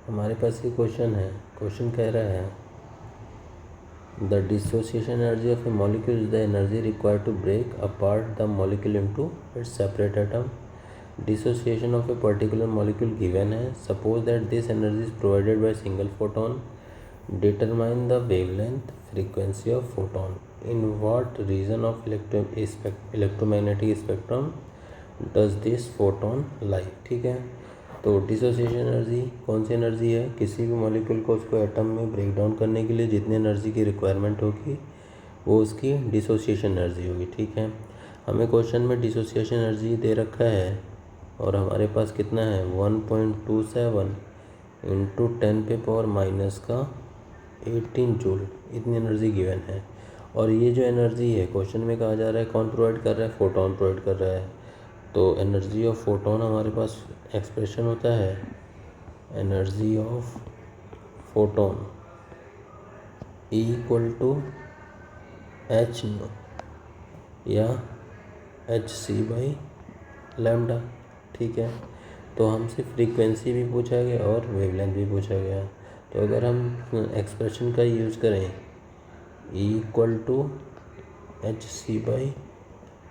हमारे पास ये क्वेश्चन है। क्वेश्चन कह रहा है the dissociation energy of a molecule is the energy required to break apart the molecule into its separate atom. Dissociation of a particular molecule given है। Suppose that this energy is provided by single photon. Determine the wavelength frequency of photon in what region of electromagnetic spectrum does this photon lie. ठीक है, तो dissociation energy कौन सी energy है? किसी भी molecule को उसको एटम में ब्रेक डाउन करने के लिए जितनी एनर्जी की रिक्वायरमेंट होगी वो उसकी डिसोसिएशन एनर्जी होगी। ठीक है, हमें क्वेश्चन में डिसोसिएशन एनर्जी दे रखा है और हमारे पास कितना है 1.27 इंटू 10⁻⁻18 जूल, इतनी एनर्जी गिवन है। और ये जो एनर्जी है क्वेश्चन में कहा जा रहा है कौन प्रोवाइड कर रहा है? फोटोन प्रोवाइड कर रहा है। तो एनर्जी ऑफ फोटोन हमारे पास एक्सप्रेशन होता है energy of photon equal to h या एच सी बाई लैम्डा। ठीक है, तो हमसे फ्रीक्वेंसी भी पूछा गया और वेवलेंथ भी पूछा गया। तो अगर हम एक्सप्रेशन का यूज़ करें equal to h c by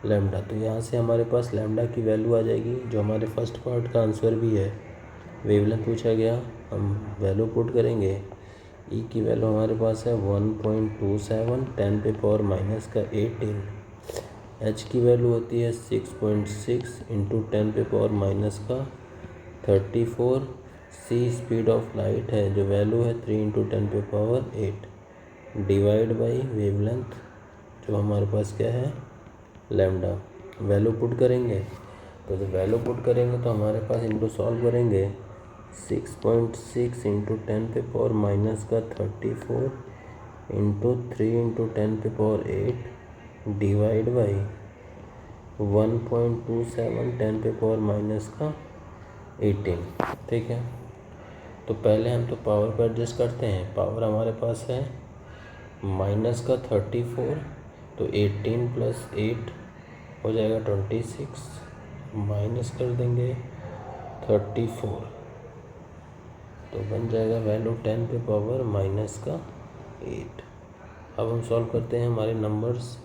lambda, तो यहाँ से हमारे पास लैम्डा की वैल्यू आ जाएगी जो हमारे फर्स्ट पार्ट का आंसर भी है। वेवलेंथ पूछा गया, हम वैल्यू पुट करेंगे। ई की वैल्यू हमारे पास है 1.27 10⁻⁻18। एच की वैल्यू होती है 6.6 into 10⁻⁻34। C speed of light है जो वैल्यू है 3 इंटू 10⁻8 डिवाइड बाई वेवलेंथ जो हमारे पास क्या है लैम्डा। वैल्यू पुट करेंगे तो जब वैल्यू पुट करेंगे तो हमारे पास इनको सॉल्व करेंगे 6.6 into 10⁻⁻34 into 3 into 10⁻8 divide by 1.27 10⁻⁻18। ठीक है, तो पहले हम तो पावर पर एडजस्ट करते हैं। पावर हमारे पास है -34, तो 18 प्लस 8 हो जाएगा 26, माइनस कर देंगे 34, तो बन जाएगा वैल्यू 10⁻⁻8। अब हम सॉल्व करते हैं हमारे नंबर्स।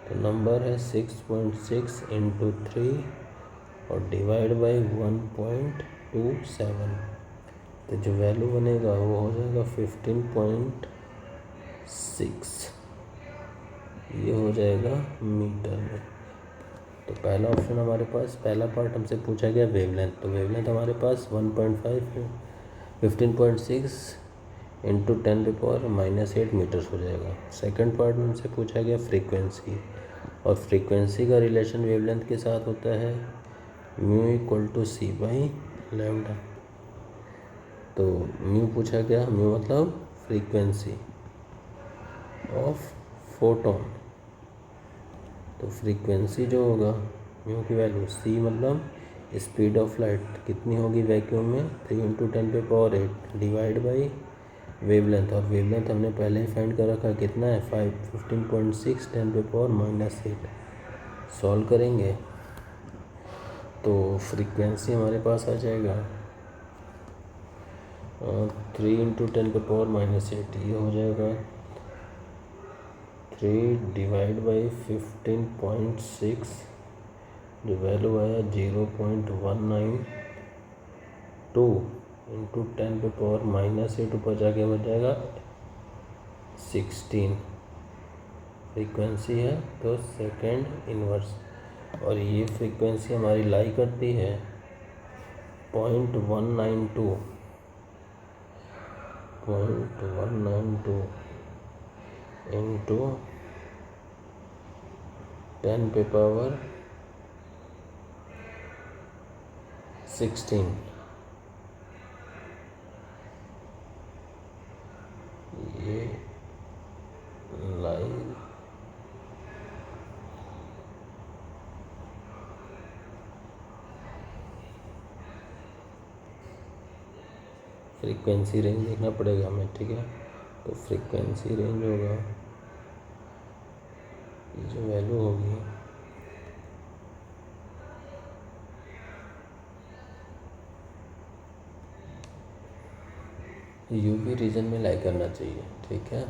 तो नंबर है 6.6 इंटू 3 और डिवाइड बाई 1.27, तो जो वैल्यू बनेगा वो हो जाएगा 15.6, ये हो जाएगा मीटर में। तो पहला ऑप्शन हमारे पास, पहला पार्ट हमसे पूछा गया वेवलेंथ, तो वेवलेंथ हमारे पास 15.6 इंटू 10⁻⁻8 मीटर्स हो जाएगा। सेकंड पार्ट में हमसे पूछा गया फ्रीक्वेंसी, और फ्रीक्वेंसी का रिलेशन वेवलेंथ के साथ होता है mu equal to c by lambda. तो म्यू पूछा गया, म्यू मतलब फ्रीक्वेंसी ऑफ फोटोन, तो फ्रीक्वेंसी जो होगा म्यू की वैल्यू सी मतलब स्पीड ऑफ लाइट कितनी होगी वैक्यूम में 3 इंटू 10⁻8 डिवाइड बाई वेवलेंथ, और वेवलेंथ हमने पहले ही फाइंड कर रखा है कितना है 15.6 10⁻⁻8। सॉल्व करेंगे तो फ्रीक्वेंसी हमारे पास आ जाएगा 3 इंटू 10⁻⁸, ये हो जाएगा 3 डिवाइड बाई 15.6, जो वैल्यू आया 0.192 इंटू 10⁻⁻8, ऊपर जाके बच जाएगा 16 फ्रीक्वेंसी है, तो सेकेंड इनवर्स। और ये फ्रीक्वेंसी हमारी लाई करती है 0.192 इंटू 10⁻16, ये लाई फ्रीक्वेंसी रेंज देखना पड़ेगा हमें। ठीक है, तो फ्रीक्वेंसी रेंज होगा, ये जो वैल्यू होगी यूवी रीजन में लाई करना चाहिए, ठीक है।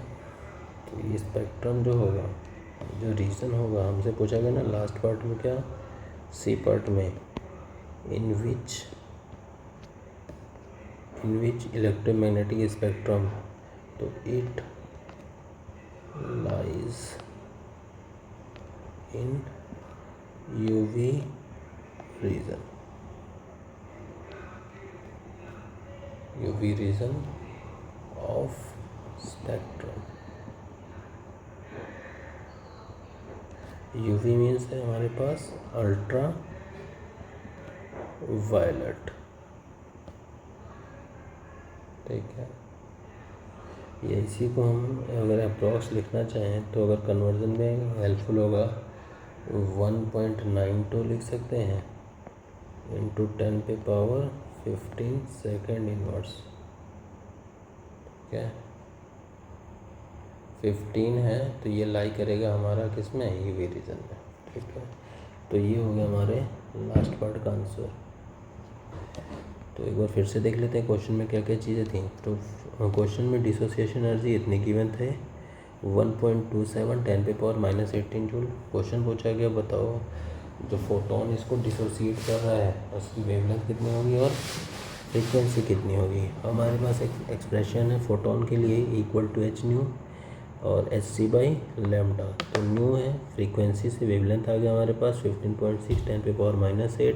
तो ये स्पेक्ट्रम जो होगा, जो रीजन होगा, हमसे पूछा गया ना लास्ट पार्ट में, क्या सी पार्ट में, इन विच इलेक्ट्रोमैग्नेटिक स्पेक्ट्रम, तो it lies in UV region, UV region of spectrum. UV means है हमारे पास अल्ट्रा वायलेट, ठीक है। ये इसी को हम अगर अप्रॉक्स लिखना चाहें तो अगर कन्वर्जन में हेल्पफुल होगा 1.92 लिख सकते हैं इंटू 10⁻15 सेकेंड इनवर्स, ठीक है। 15 है तो ये लाई करेगा हमारा किस में, यूवी रीजन में, ठीक है। तो ये हो गया हमारे लास्ट पार्ट का आंसर। तो एक बार फिर से देख लेते हैं क्वेश्चन में क्या क्या चीज़ें थी। तो क्वेश्चन में डिसोसिएशन एनर्जी इतने गिवन थे 1.27 10⁻−18 जूल। क्वेश्चन पूछा गया बताओ जो फोटोन इसको डिसोसिएट कर रहा है उसकी वेवलेंथ कितनी होगी और फ्रीक्वेंसी कितनी होगी। हमारे पास एक एक्सप्रेशन है फोटोन के लिए इक्वल टू एच न्यू और एच सी बाई लैम्डा। तो न्यू है फ्रीक्वेंसी से वेवलेंथ आ गया हमारे पास 15.6 10⁻−8,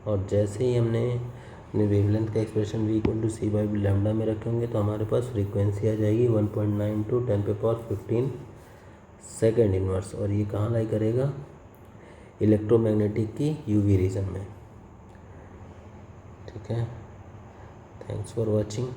और जैसे ही हमने अपने वेवलेंथ का expression v equal to c by lambda में रखे होंगे तो हमारे पास फ्रीक्वेंसी आ जाएगी 1.92 10⁻15 सेकेंड इनवर्स, और ये कहाँ लाई करेगा, इलेक्ट्रोमैग्नेटिक की यूवी रीजन में, ठीक है। Thanks for watching.